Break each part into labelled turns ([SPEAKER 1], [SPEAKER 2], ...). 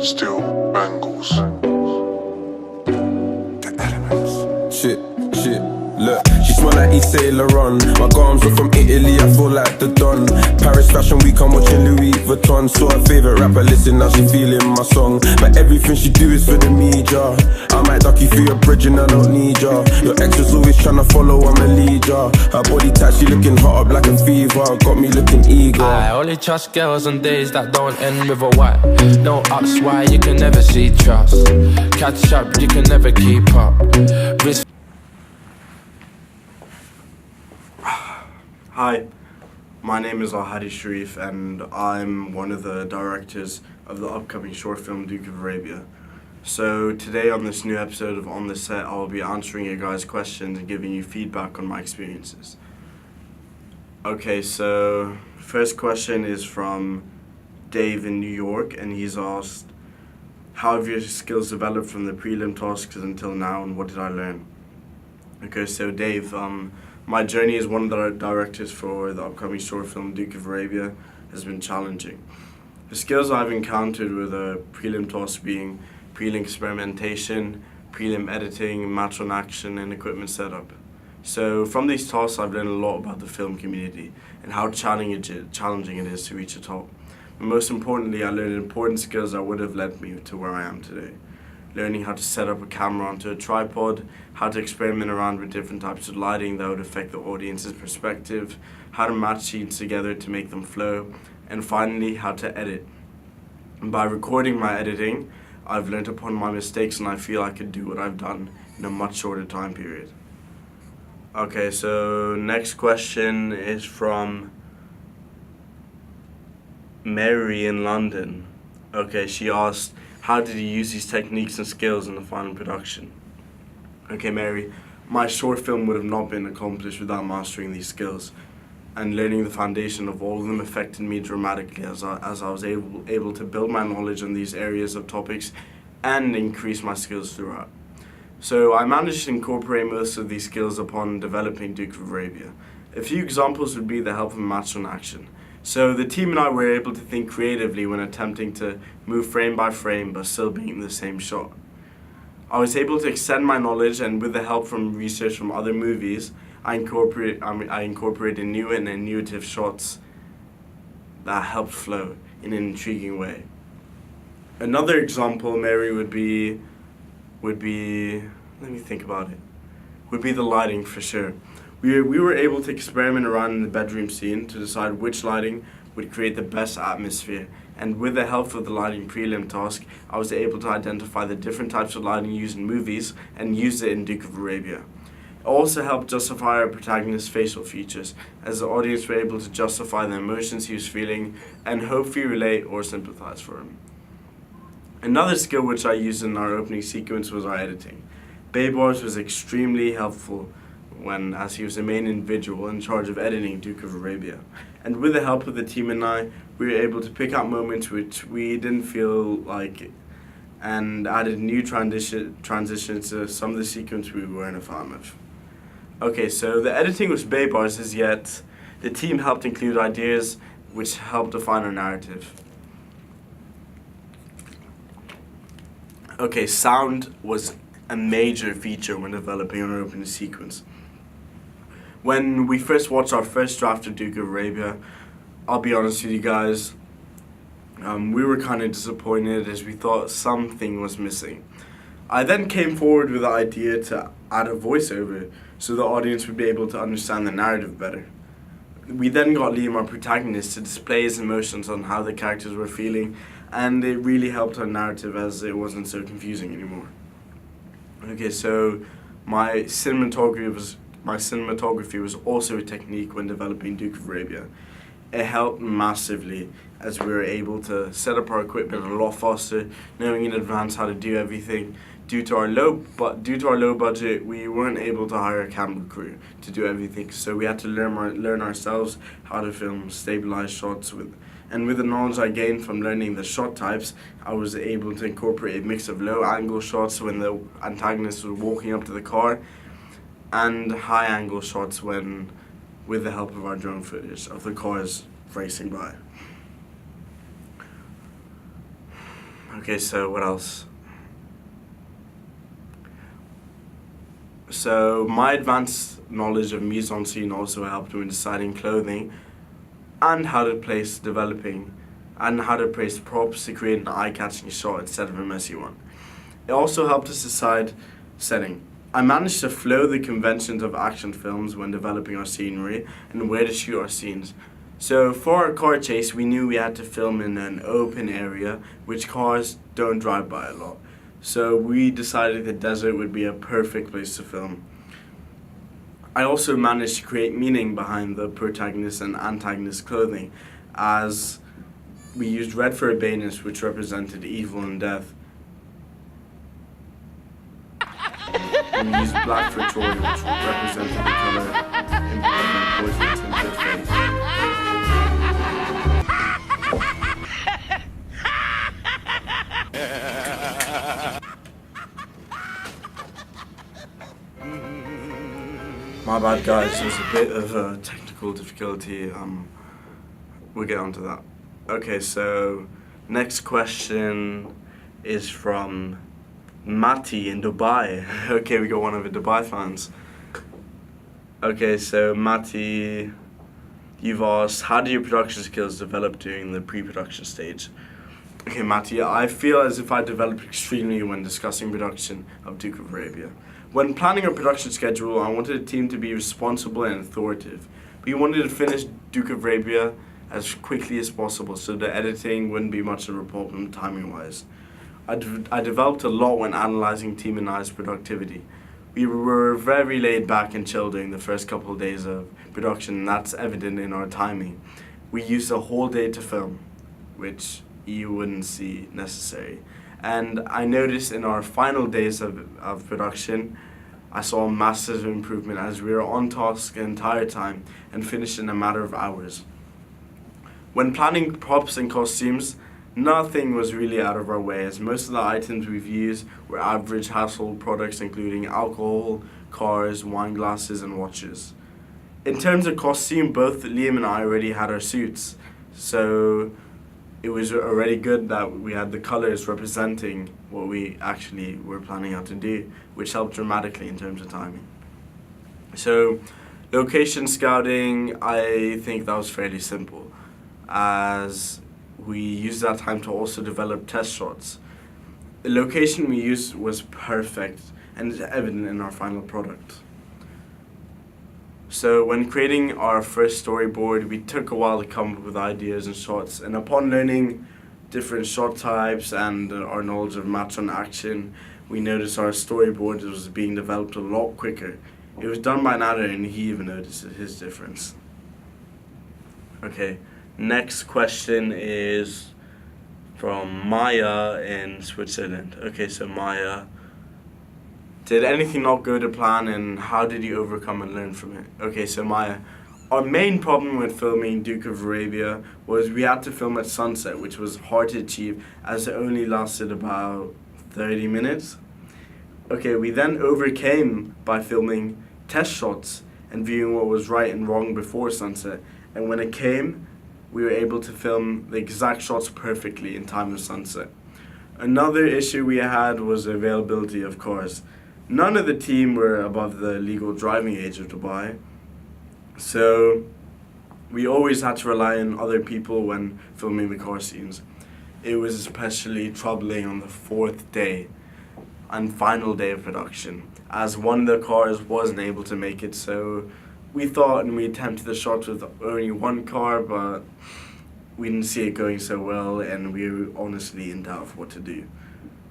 [SPEAKER 1] Still bangles. The elements.
[SPEAKER 2] Shit, look. She smell like Yves Saint Laurent. My garms are from Italy, I feel like the Don. Paris Fashion Week, I'm watching Louis Vuitton. Saw her favourite rapper, listen, now she feeling my song. But everything she do is for the media. I might duck you through your bridge and I don't need ya. Your ex was always tryna follow, I'ma lead ya. Her body tight, she looking hot up like a fever. Got me looking eager.
[SPEAKER 3] I only trust girls on days that don't end with a Y. No ups, why you can never see trust. Catch up, you can never keep up. Risk.
[SPEAKER 4] Hi, my name is Al-Hadi Sharif and I'm one of the directors of the upcoming short film Duke of Arabia. So today on this new episode of On The Set, I'll be answering your guys' questions and giving you feedback on my experiences. Okay, so first question is from Dave in New York, and he's asked, how have your skills developed from the prelim tasks until now, and what did I learn? Okay, so Dave, my journey as one of the directors for the upcoming short film Duke of Arabia has been challenging. The skills I've encountered with the prelim tasks being prelim experimentation, prelim editing, match on action, and equipment setup. So from these tasks I've learned a lot about the film community and how challenging it is to reach the top. But most importantly, I learned important skills that would have led me to where I am today. Learning how to set up a camera onto a tripod, how to experiment around with different types of lighting that would affect the audience's perspective, how to match scenes together to make them flow, and finally, how to edit. And by recording my editing, I've learned upon my mistakes and I feel I could do what I've done in a much shorter time period. Okay, so next question is from Mary in London. Okay, she asked, how did you use these techniques and skills in the final production? Okay, Mary, my short film would have not been accomplished without mastering these skills, and learning the foundation of all of them affected me dramatically as I was able to build my knowledge on these areas of topics and increase my skills throughout. So I managed to incorporate most of these skills upon developing Duke of Arabia. A few examples would be the help of match on action. So the team and I were able to think creatively when attempting to move frame by frame but still being in the same shot. I was able to extend my knowledge, and with the help from research from other movies, I incorporated new and innovative shots that helped flow in an intriguing way. Another example, Mary, would be let me think about it, would be the lighting for sure. We were able to experiment around in the bedroom scene to decide which lighting would create the best atmosphere, and with the help of the lighting prelim task, I was able to identify the different types of lighting used in movies and use it in Duke of Arabia. It also helped justify our protagonist's facial features, as the audience were able to justify the emotions he was feeling and hopefully relate or sympathize for him. Another skill which I used in our opening sequence was our editing. Baybars was extremely helpful as he was the main individual in charge of editing Duke of Arabia. And with the help of the team and I, we were able to pick out moments which we didn't feel like and added new transitions to some of the sequence we weren't a fan of. Okay, so the editing was Baybars, as yet the team helped include ideas which helped define our narrative. Okay, sound was a major feature when developing our opening sequence. When we first watched our first draft of Duke of Arabia, I'll be honest with you guys, we were kind of disappointed as we thought something was missing. I then came forward with the idea to add a voiceover so the audience would be able to understand the narrative better. We then got Liam, our protagonist, to display his emotions on how the characters were feeling, and it really helped our narrative as it wasn't so confusing anymore. Okay, so my cinematography was also a technique when developing Duke of Arabia. It helped massively as we were able to set up our equipment a lot faster, knowing in advance how to do everything. Due to our low budget, we weren't able to hire a camera crew to do everything, so we had to learn ourselves how to film stabilized shots and with the knowledge I gained from learning the shot types, I was able to incorporate a mix of low angle shots when the antagonist was walking up to the car and high angle shots with the help of our drone footage of the cars racing by. Okay, so what else? So my advanced knowledge of mise-en-scene also helped me in deciding clothing and how to place developing and how to place props to create an eye-catching shot instead of a messy one. It also helped us decide setting. I managed to flow the conventions of action films when developing our scenery and where to shoot our scenes. So for our car chase, we knew we had to film in an open area, which cars don't drive by a lot. So we decided the desert would be a perfect place to film. I also managed to create meaning behind the protagonist and antagonist clothing, as we used red for Urbanus, which represented evil and death. And we used black for Troy, which represented the color implying poison and good faith. My bad, guys. There's a bit of a technical difficulty. We'll get onto that. Okay, so next question is from Matty in Dubai. Okay, we got one of the Dubai fans. Okay, so Matty, you've asked, how do your production skills develop during the pre-production stage? Okay, Matty, I feel as if I developed extremely when discussing production of Duke of Arabia. When planning a production schedule, I wanted a team to be responsible and authoritative. We wanted to finish Duke of Arabia as quickly as possible so the editing wouldn't be much of a problem timing-wise. I developed a lot when analyzing Team and I's productivity. We were very laid back and chill during the first couple of days of production, and that's evident in our timing. We used a whole day to film, which you wouldn't see necessary. And I noticed in our final days of production, I saw a massive improvement as we were on task the entire time and finished in a matter of hours. When planning props and costumes, nothing was really out of our way, as most of the items we've used were average household products including alcohol, cars, wine glasses, and watches. In terms of costume, both Liam and I already had our suits, so it was already good that we had the colors representing what we actually were planning out to do, which helped dramatically in terms of timing. So, location scouting, I think that was fairly simple, as we used that time to also develop test shots. The location we used was perfect and is evident in our final product. So when creating our first storyboard, we took a while to come up with ideas and shots, and upon learning different shot types and our knowledge of match on action, we noticed our storyboard was being developed a lot quicker. It was done by Nader, and he even noticed his difference. Okay, next question is from Maya in Switzerland. Okay, so Maya, did anything not go to plan, and how did you overcome and learn from it? Okay, so Maya, our main problem with filming Duke of Arabia was we had to film at sunset, which was hard to achieve as it only lasted about 30 minutes. Okay, we then overcame by filming test shots and viewing what was right and wrong before sunset, and when it came, we were able to film the exact shots perfectly in time of sunset. Another issue we had was the availability of cars. None of the team were above the legal driving age of Dubai, so we always had to rely on other people when filming the car scenes. It was especially troubling on the fourth day and final day of production, as one of the cars wasn't able to make it, so we thought and we attempted the shots with only one car, but we didn't see it going so well, and we were honestly in doubt of what to do.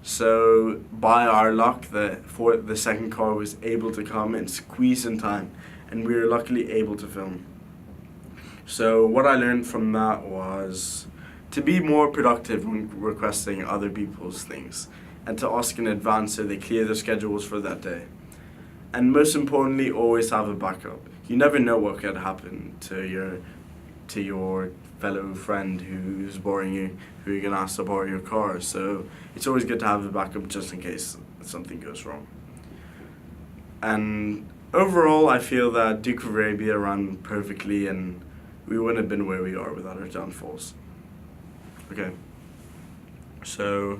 [SPEAKER 4] So by our luck, the second car was able to come and squeeze in time, and we were luckily able to film. So what I learned from that was to be more productive when requesting other people's things, and to ask in advance so they clear their schedules for that day. And most importantly, always have a backup. You never know what could happen to your fellow friend who's boring you, who you're gonna ask to borrow your car. So it's always good to have a backup just in case something goes wrong. And overall, I feel that Duke of Arabia ran perfectly, and we wouldn't have been where we are without our downfalls. Okay, so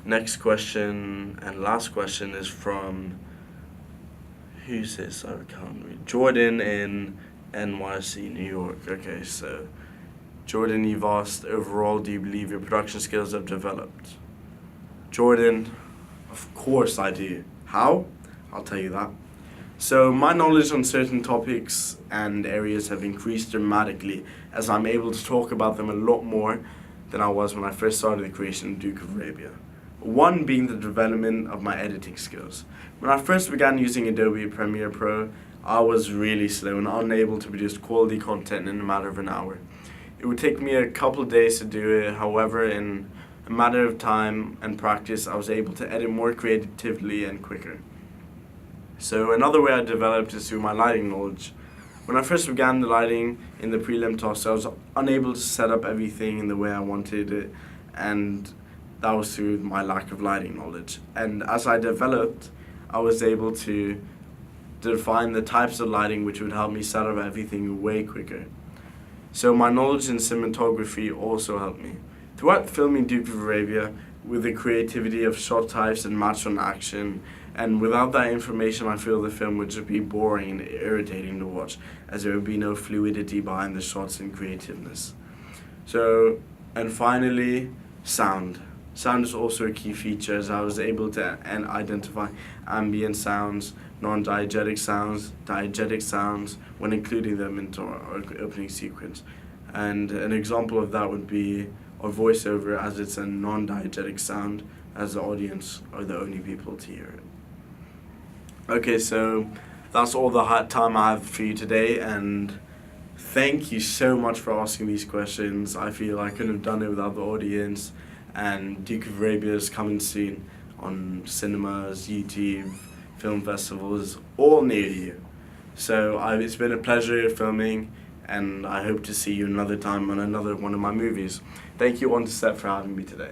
[SPEAKER 4] Next question and last question is from, who's this? I can't read. Jordan in NYC, New York. Okay, so Jordan, you've asked, overall, do you believe your production skills have developed? Jordan, of course I do. How? I'll tell you that. So my knowledge on certain topics and areas have increased dramatically as I'm able to talk about them a lot more than I was when I first started the creation of Duke of Arabia. One being the development of my editing skills. When I first began using Adobe Premiere Pro, I was really slow and unable to produce quality content in a matter of an hour. It would take me a couple of days to do it, however, in a matter of time and practice, I was able to edit more creatively and quicker. So another way I developed is through my lighting knowledge. When I first began the lighting in the prelim toss, I was unable to set up everything in the way I wanted it, and that was through my lack of lighting knowledge. And as I developed, I was able to define the types of lighting which would help me set up everything way quicker. So my knowledge in cinematography also helped me. Throughout filming Duke of Arabia, with the creativity of shot types and match on action, and without that information, I feel the film would just be boring and irritating to watch, as there would be no fluidity behind the shots and creativeness. So, and finally, sound. Sound is also a key feature, as I was able to identify ambient sounds, non-diegetic sounds, diegetic sounds, when including them into our opening sequence. And an example of that would be our voiceover, as it's a non-diegetic sound, as the audience are the only people to hear it. Okay, so that's all the time I have for you today, and thank you so much for asking these questions. I feel I couldn't have done it without the audience, and Duke of Arabia is coming soon on cinemas, YouTube, film festivals, all near you. So it's been a pleasure filming, and I hope to see you another time on another one of my movies. Thank you, On to Set, for having me today.